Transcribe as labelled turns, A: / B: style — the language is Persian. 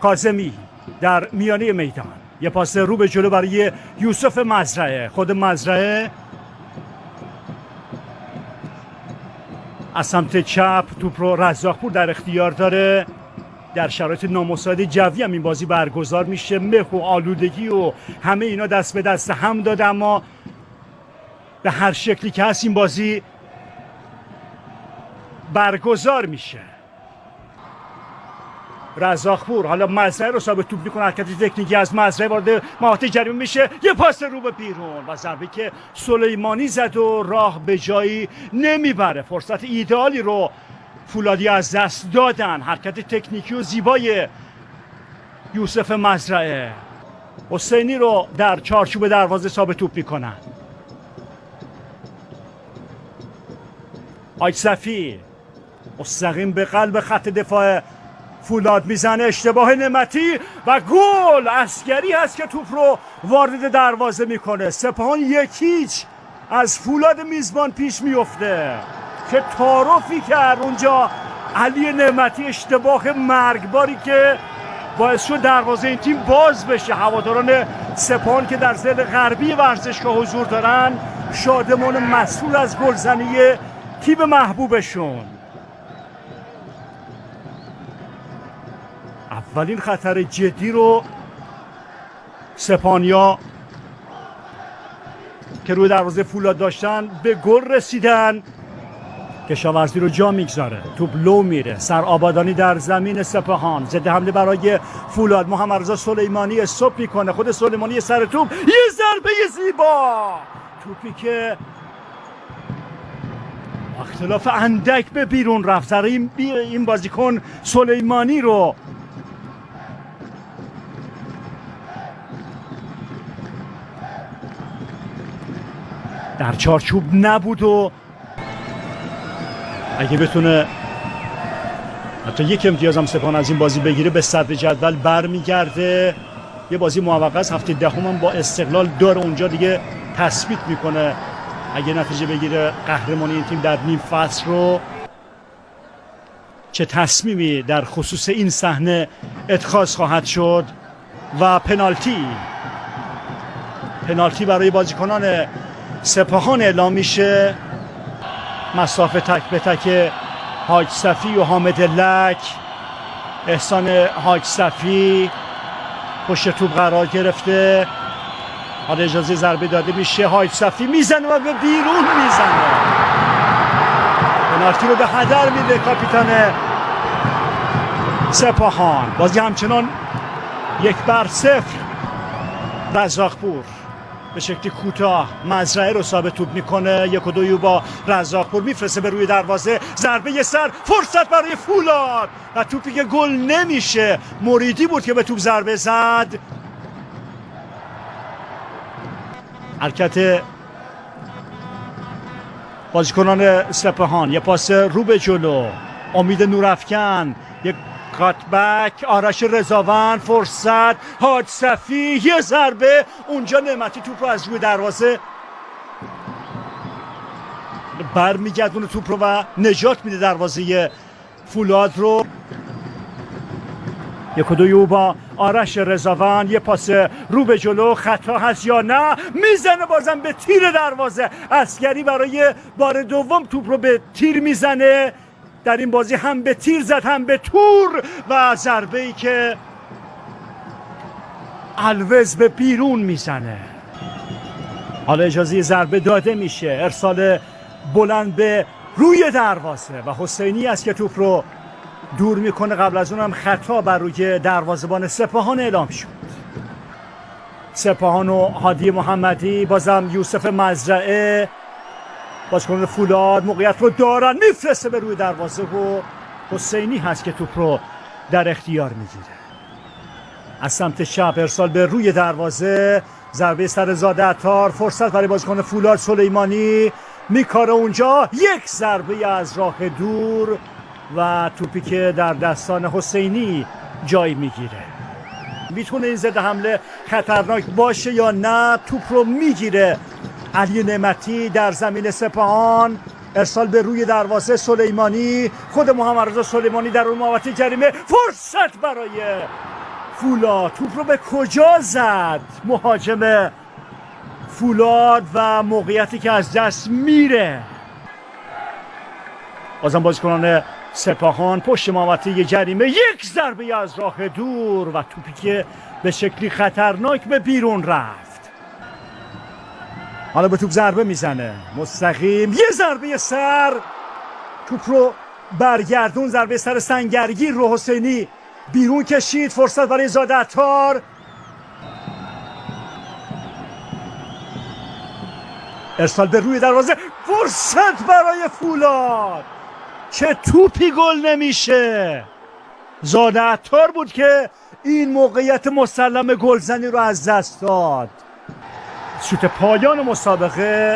A: کاظمی در میانه میدان، یه پاس رو به جلو برای یوسف مزرعه. خود مزرعه از سمت چپ توپ رو رزاقپور در اختیار داره. در شرایط نامساعد جوی هم این بازی برگزار میشه. مه و آلودگی و همه اینا دست به دست هم داده، اما به هر شکلی که هست این بازی برگزار میشه. رزاقپور حالا مزرعه رو ثابت توپ میکنه، حرکت تکنیکی از مزرعه وارد محوطه جریمه میشه، یه پاس رو به بیرون و ضربه که سلیمانی زد و راه به جایی نمیبره. فرصت ایدئالی رو فولادی از دست دادن. حرکت تکنیکی و زیبای یوسف مزرعه. حسینی رو در چارچوب دروازه ثابت توپ میکنن. آیصفی مستقیم به قلب خط دفاع فولاد میزنه، اشتباه نعمتی و گل. عسگری هست که توپ رو وارد دروازه میکنه. سپاهان 1-0 از فولاد میزبان پیش میفته که تعارفی کرد اونجا علی نعمتی. اشتباه مرگباری که باعث شد دروازه این تیم باز بشه. هواداران سپاهان که در ضد غربی ورزشگاه حضور دارن شادمان مسئول از گلزنی تیم محبوبشون. اولین خطر جدی رو سپاهانیا که روی دروازه فولاد داشتن به گل رسیدن. کشاورزی رو جا میگذاره، توپ لو میره. سرآبادانی در زمین سپاهان، ضد حمله برای فولاد. محمدرضا سلیمانی استاپ میکنه، خود سلیمانی سر توپ، یه ضربه زیبا. توپی که اختلاف اندک به بیرون رفت. سر این بازیکن سلیمانی رو در چارچوب نبود و اگه بتونه حتی یک امتیاز هم سپاهان از این بازی بگیره به صدر جدول برمیگرده. یه بازی موفق است، هفته دهم هم با استقلال داره اونجا دیگه تثبیت میکنه اگه نتیجه بگیره قهرمانی این تیم در نیم فصل رو. چه تصمیمی در خصوص این صحنه اتخاذ خواهد شد و پنالتی برای بازیکنان سپاهان اعلام میشه. مسافه تک به تک حاج صفی و حامد لک. احسان حاج صفی پشت توپ قرار گرفته، حالا اجازه ضربه داده میشه. حاج صفی میزنه و به بیرون میزنه. پنالتی رو به هدر میده کاپیتان سپاهان. بازی همچنان 1-0. رزاقپور به شکلی کوتاه مزرعه رو ثابت توپ میکنه. 1-2 با رزاقپور میفرسته به روی دروازه، ضربه سر، فرصت برای فولاد و توپی که گل نمیشه. مریدی بود که به توپ ضربه زد. حرکت بازیکنان سپاهان، یه پاس رو به جلو، امید نورافکن، یک کاتبک، آرش رضاوند، فرصت، حاج صفی، یه ضربه. اونجا نعمتی توپ رو از روی دروازه برمیگردونه توپ رو و نجات میده دروازه فولاد رو. 1-2 با آرش رضاوند، یه پاس رو به جلو، خطا هست یا نه؟ میزنه بازم به تیر دروازه. عسگری برای بار دوم توپ رو به تیر میزنه. در این بازی هم به تیر زد هم به تور و ضربه ای که الوز به بیرون میزنه. حالا اجازه ضربه داده میشه. ارسال بلند به روی دروازه و حسینی است که توپ رو دور میکنه. قبل از اون هم خطا بر روی دروازه‌بان سپاهان اعلام شد. سپاهان و هادی محمدی، بازم یوسف مزرعه، بازیکن فولاد موقعیت رو دارن، میفرسته به روی دروازه و حسینی هست که توپ رو در اختیار میگیره. از سمت چپ ارسال به روی دروازه، ضربه سر زاده عطار، فرصت برای بازیکن فولاد سلیمانی، میکاره اونجا، یک ضربه از راه دور و توپی که در دستان حسینی جای میگیره. میتونه این ضد حمله خطرناک باشه یا نه؟ توپ رو میگیره علی نعمتی در زمین سپاهان. ارسال به روی دروازه سلیمانی، خود محمدرضا سلیمانی در اون محوطه جریمه، فرصت برای فولاد توپ رو به کجا زد؟ مهاجم فولاد و موقعیتی که از دست میره. بازم بازیکنان سپاهان پشت محوطه جریمه، یک ضربه از راه دور و توپی که به شکلی خطرناک به بیرون رفت. حالا به توپ ضربه میزنه مستقیم، یه ضربه سر، توپ رو برگردون، ضربه سر سنگرگیر رو حسینی بیرون کشید. فرصت برای زاده عطار، ارسال به روی دروازه، فرصت برای فولاد که توپی گل نمیشه. زاده عطار بود که این موقعیت مسلم گلزنی رو از دست داد. شوت پایان مسابقه.